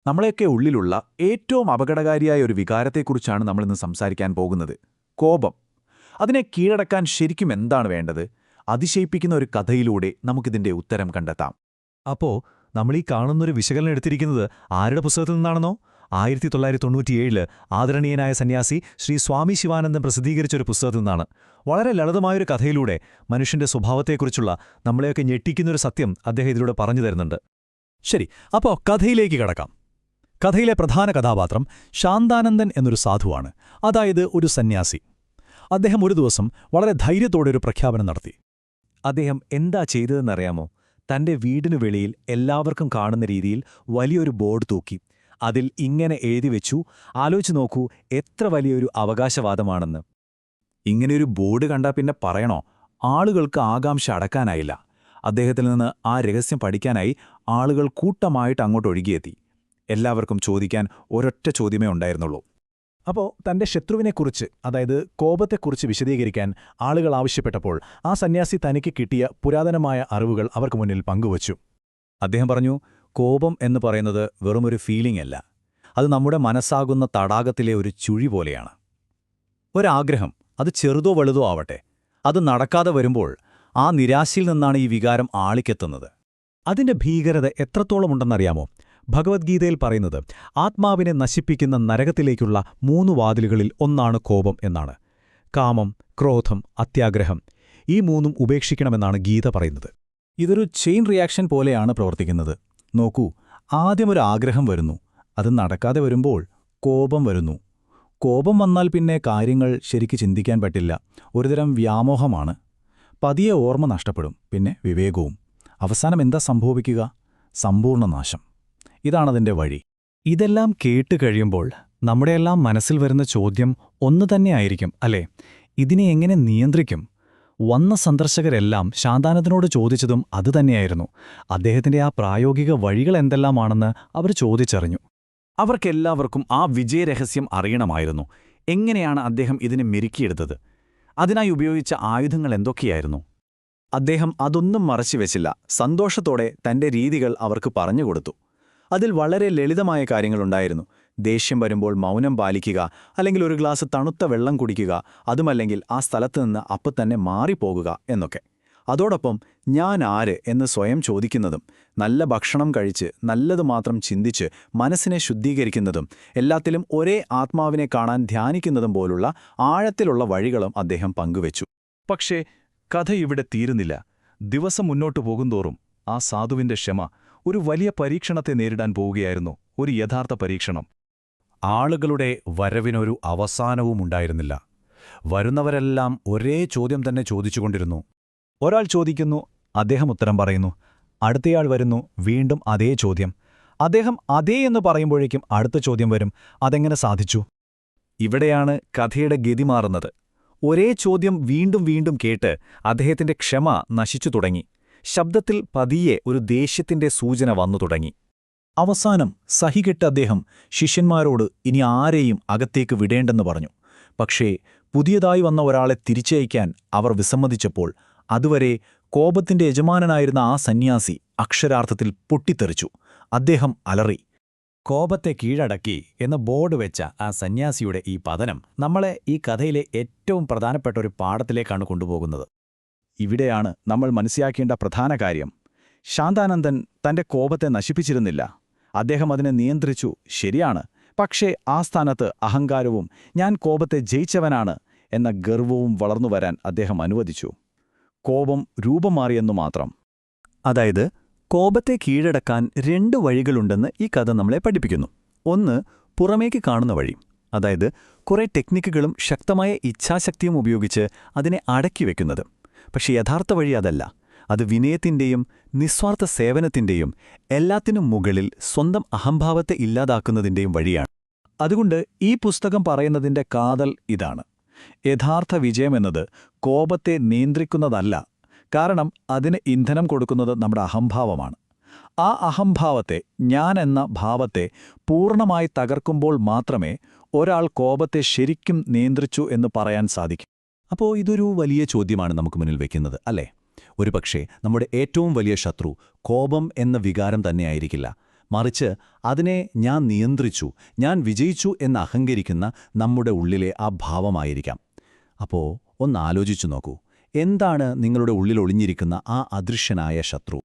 നമ്മളെയൊക്കെ ഉള്ളിലുള്ള ഏറ്റവും അപകടകാരിയായ ഒരു വികാരത്തെക്കുറിച്ചാണ് നമ്മളിന്ന് സംസാരിക്കാൻ പോകുന്നത്. കോപം. അതിനെ കീഴടക്കാൻ ശരിക്കും എന്താണ് വേണ്ടത്? അതിശയിപ്പിക്കുന്ന ഒരു കഥയിലൂടെ നമുക്കിതിന്റെ ഉത്തരം കണ്ടെത്താം. അപ്പോ നമ്മളീ കാണുന്നൊരു വിശകലനം എടുത്തിരിക്കുന്നത് ആരുടെ പുസ്തകത്തിൽ നിന്നാണെന്നോ? 1997 ആദരണീയനായ സന്യാസി ശ്രീ സ്വാമി ശിവാനന്ദൻ പ്രസിദ്ധീകരിച്ചൊരു പുസ്തകത്തിൽ നിന്നാണ്. വളരെ ലളിതമായൊരു കഥയിലൂടെ മനുഷ്യന്റെ സ്വഭാവത്തെക്കുറിച്ചുള്ള നമ്മളെയൊക്കെ ഞെട്ടിക്കുന്നൊരു സത്യം അദ്ദേഹം ഇതിലൂടെ പറഞ്ഞു തരുന്നുണ്ട്. ശരി, അപ്പോൾ കഥയിലേക്ക് കടക്കാം. കഥയിലെ പ്രധാന കഥാപാത്രം ശാന്താനന്ദൻ എന്നൊരു സാധുവാണ്, അതായത് ഒരു സന്യാസി. അദ്ദേഹം ഒരു ദിവസം വളരെ ധൈര്യത്തോടെ ഒരു പ്രഖ്യാപനം നടത്തി. അദ്ദേഹം എന്താ ചെയ്തതെന്നറിയാമോ? തന്റെ വീടിനു വെളിയിൽ എല്ലാവർക്കും കാണുന്ന രീതിയിൽ വലിയൊരു ബോർഡ് തൂക്കി. അതിൽ ഇങ്ങനെ എഴുതിവെച്ചു, ആലോചിച്ചു നോക്കൂ, എത്ര വലിയൊരു അവകാശവാദമാണെന്ന്. ഇങ്ങനെയൊരു ബോർഡ് കണ്ടാൽ പിന്നെ പറയണോ? ആളുകൾക്ക് ആകാംക്ഷ അടക്കാനായില്ല. അദ്ദേഹത്തിൽ നിന്ന് ആ രഹസ്യം പഠിക്കാനായി ആളുകൾ കൂട്ടമായിട്ട് അങ്ങോട്ട് ഒഴുകിയെത്തി. എല്ലാവർക്കും ചോദിക്കാൻ ഒരൊറ്റ ചോദ്യമേ ഉണ്ടായിരുന്നുള്ളൂ. അപ്പോൾ തന്റെ ശത്രുവിനെക്കുറിച്ച്, അതായത് കോപത്തെക്കുറിച്ച് വിശദീകരിക്കാൻ ആളുകൾ ആവശ്യപ്പെട്ടപ്പോൾ ആ സന്യാസി തനിക്ക് കിട്ടിയ പുരാതനമായ അറിവുകൾ അവർക്ക് മുന്നിൽ പങ്കുവച്ചു. അദ്ദേഹം പറഞ്ഞു, കോപം എന്ന് പറയുന്നത് വെറുമൊരു ഫീലിംഗ് അല്ല. അത് നമ്മുടെ മനസ്സാകുന്ന തടാകത്തിലെ ഒരു ചുഴി പോലെയാണ്. ഒരാഗ്രഹം, അത് ചെറുതോ വലുതോ ആവട്ടെ, അത് നടക്കാതെ വരുമ്പോൾ ആ നിരാശയിൽ നിന്നാണ് ഈ വികാരം ആളിക്കെത്തുന്നത്. അതിന്റെ ഭീകരത എത്രത്തോളമുണ്ടെന്നറിയാമോ? ഭഗവത്ഗീതയിൽ പറയുന്നത് ആത്മാവിനെ നശിപ്പിക്കുന്ന നരകത്തിലേക്കുള്ള 3 വാതിലുകളിൽ ഒന്നാണ് കോപം എന്നാണ്. കാമം, ക്രോധം, അത്യാഗ്രഹം, ഈ 3ഉം ഉപേക്ഷിക്കണമെന്നാണ് ഗീത പറയുന്നത്. ഇതൊരു ചെയിൻ റിയാക്ഷൻ പോലെയാണ് പ്രവർത്തിക്കുന്നത്. നോക്കൂ, ആദ്യമൊരു ആഗ്രഹം വരുന്നു, അത് നടക്കാതെ വരുമ്പോൾ കോപം വരുന്നു. കോപം വന്നാൽ പിന്നെ കാര്യങ്ങൾ ശരിക്ക് ചിന്തിക്കാൻ പറ്റില്ല. ഒരുതരം വ്യാമോഹമാണ്. പതിയെ ഓർമ്മ നഷ്ടപ്പെടും, പിന്നെ വിവേകവും. അവസാനം എന്താ സംഭവിക്കുക? സമ്പൂർണ്ണ നാശം. ഇതാണതിന്റെ വഴി. ഇതെല്ലാം കേട്ട് കഴിയുമ്പോൾ നമ്മുടെയെല്ലാം മനസ്സിൽ വരുന്ന ചോദ്യം ഒന്നു തന്നെയായിരിക്കും, അല്ലേ? ഇതിനെ എങ്ങനെ നിയന്ത്രിക്കും? വന്ന സന്ദർശകരെല്ലാം ശാന്താനന്ദനോട് ചോദിച്ചതും അതുതന്നെയായിരുന്നു. അദ്ദേഹത്തിന്റെ ആ പ്രായോഗിക വഴികൾ എന്തെല്ലാമാണെന്ന് അവർ ചോദിച്ചറിഞ്ഞു. അവർക്കെല്ലാവർക്കും ആ വിജയരഹസ്യം അറിയണമായിരുന്നു. എങ്ങനെയാണ് അദ്ദേഹം ഇതിനെ മെരുക്കിയെടുത്തത്? അതിനായി ഉപയോഗിച്ച ആയുധങ്ങൾ എന്തൊക്കെയായിരുന്നു? അദ്ദേഹം അതൊന്നും മറച്ചുവെച്ചില്ല. സന്തോഷത്തോടെ തന്റെ രീതികൾ അവർക്ക് പറഞ്ഞുകൊടുത്തു. അതിൽ വളരെ ലളിതമായ കാര്യങ്ങളുണ്ടായിരുന്നു. ദേഷ്യം വരുമ്പോൾ മൗനം പാലിക്കുക, അല്ലെങ്കിൽ ഒരു ഗ്ലാസ് തണുത്ത വെള്ളം കുടിക്കുക, അതുമല്ലെങ്കിൽ ആ സ്ഥലത്ത് നിന്ന് അപ്പത്തന്നെ മാറിപ്പോകുക എന്നൊക്കെ. അതോടൊപ്പം ഞാൻ ആര് എന്ന് സ്വയം ചോദിക്കുന്നതും, നല്ല ഭക്ഷണം കഴിച്ച് നല്ലത് മാത്രം ചിന്തിച്ച് മനസ്സിനെ ശുദ്ധീകരിക്കുന്നതും, എല്ലാത്തിലും ഒരേ ആത്മാവിനെ കാണാൻ ധ്യാനിക്കുന്നതും പോലുള്ള ആഴത്തിലുള്ള വഴികളും അദ്ദേഹം പങ്കുവച്ചു. പക്ഷേ കഥ ഇവിടെ തീരുന്നില്ല. ദിവസം മുന്നോട്ടു പോകുന്തോറും ആ സാധുവിന്റെ ക്ഷമ ഒരു വലിയ പരീക്ഷണത്തെ നേരിടാൻ പോവുകയായിരുന്നു. ഒരു യഥാർത്ഥ പരീക്ഷണം. ആളുകളുടെ വരവിനൊരു അവസാനവുമുണ്ടായിരുന്നില്ല. വരുന്നവരെല്ലാം ഒരേ ചോദ്യം തന്നെ ചോദിച്ചുകൊണ്ടിരുന്നു. ഒരാൾ ചോദിക്കുന്നു, അദ്ദേഹം ഉത്തരം പറയുന്നു. അടുത്തയാൾ വരുന്നു, വീണ്ടും അതേ ചോദ്യം. അദ്ദേഹം അതേ എന്ന് പറയുമ്പോഴേക്കും അടുത്ത ചോദ്യം വരും. അതെങ്ങനെ സാധിച്ചു? ഇവിടെയാണ് കഥയുടെ ഗതി മാറുന്നത്. ഒരേ ചോദ്യം വീണ്ടും വീണ്ടും കേട്ട് അദ്ദേഹത്തിന്റെ ക്ഷമ നശിച്ചു തുടങ്ങി. ശബ്ദത്തിൽ പതിയെ ഒരു ദേഷ്യത്തിന്റെ സൂചന വന്നു തുടങ്ങി. അവസാനം സഹികെട്ട അദ്ദേഹം ശിഷ്യന്മാരോട് ഇനി ആരെയും അകത്തേക്ക് വിടേണ്ടെന്ന് പറഞ്ഞു. പക്ഷേ പുതിയതായി വന്ന ഒരാളെ തിരിച്ചയക്കാൻ അവർ വിസമ്മതിച്ചപ്പോൾ അതുവരെ കോപത്തിന്റെ യജമാനനായിരുന്ന ആ സന്യാസി അക്ഷരാർത്ഥത്തിൽ പൊട്ടിത്തെറിച്ചു. അദ്ദേഹം അലറി. കോപത്തെ കീഴടക്കി എന്ന് ബോർഡ് വെച്ച ആ സന്യാസിയുടെ ഈ പതനം നമ്മളെ ഈ കഥയിലെ ഏറ്റവും പ്രധാനപ്പെട്ട ഒരു പാഠത്തിലേക്കാണ് കൊണ്ടുപോകുന്നത്. ഇവിടെയാണ് നമ്മൾ മനസ്സിലാക്കേണ്ട പ്രധാന കാര്യം. ശാന്താനന്ദൻ തന്റെ കോപത്തെ നശിപ്പിച്ചിരുന്നില്ല. അദ്ദേഹം അതിനെ നിയന്ത്രിച്ചു, ശരിയാണ്. പക്ഷേ ആ സ്ഥാനത്ത് അഹങ്കാരവും ഞാൻ കോപത്തെ ജയിച്ചവനാണ് എന്ന ഗർവവും വളർന്നുവരാൻ അദ്ദേഹം അനുവദിച്ചു. കോപം രൂപം മാറിയെന്നു മാത്രം. അതായത് കോപത്തെ കീഴടക്കാൻ 2 വഴികളുണ്ടെന്ന് ഈ കഥ നമ്മളെ പഠിപ്പിക്കുന്നു. ഒന്ന്, പുറമേക്ക് കാണുന്ന വഴി, അതായത് കുറേ ടെക്നിക്കുകളും ശക്തമായ ഇച്ഛാശക്തിയും ഉപയോഗിച്ച് അതിനെ അടക്കിവെക്കുന്നത്. പക്ഷെ യഥാർത്ഥ വഴി അതല്ല. അത് വിനയത്തിന്റെയും നിസ്വാർത്ഥ സേവനത്തിന്റെയും എല്ലാത്തിനും മുകളിൽ സ്വന്തം അഹംഭാവത്തെ ഇല്ലാതാക്കുന്നതിന്റെയും വഴിയാണ്. അതുകൊണ്ട് ഈ പുസ്തകം പറയുന്നതിന്റെ കാതൽ ഇതാണ്. യഥാർത്ഥ വിജയമെന്നത് കോപത്തെ നിയന്ത്രിക്കുന്നതല്ല. കാരണം അതിന് ഇന്ധനം കൊടുക്കുന്നത് നമ്മുടെ അഹംഭാവമാണ്. ആ അഹംഭാവത്തെ, ഞാൻ എന്ന ഭാവത്തെ പൂർണ്ണമായി തകർക്കുമ്പോൾ മാത്രമേ ഒരാൾ കോപത്തെ ശരിക്കും നിയന്ത്രിച്ചു എന്ന് പറയാൻ സാധിക്കൂ. അപ്പോൾ ഇതൊരു വലിയ ചോദ്യമാണ് നമുക്ക് മുന്നിൽ വയ്ക്കുന്നത്, അല്ലേ? ഒരുപക്ഷേ നമ്മുടെ ഏറ്റവും വലിയ ശത്രു കോപം എന്ന വികാരം തന്നെയായിരിക്കില്ല, മറിച്ച് അതിനെ ഞാൻ നിയന്ത്രിച്ചു, ഞാൻ വിജയിച്ചു എന്ന് അഹങ്കരിക്കുന്ന നമ്മുടെ ഉള്ളിലെ ആ ഭാവമായിരിക്കാം. അപ്പോൾ ഒന്ന് ആലോചിച്ചു നോക്കൂ, എന്താണ് നിങ്ങളുടെ ഉള്ളിൽ ഒളിഞ്ഞിരിക്കുന്ന ആ അദൃശ്യനായ ശത്രു?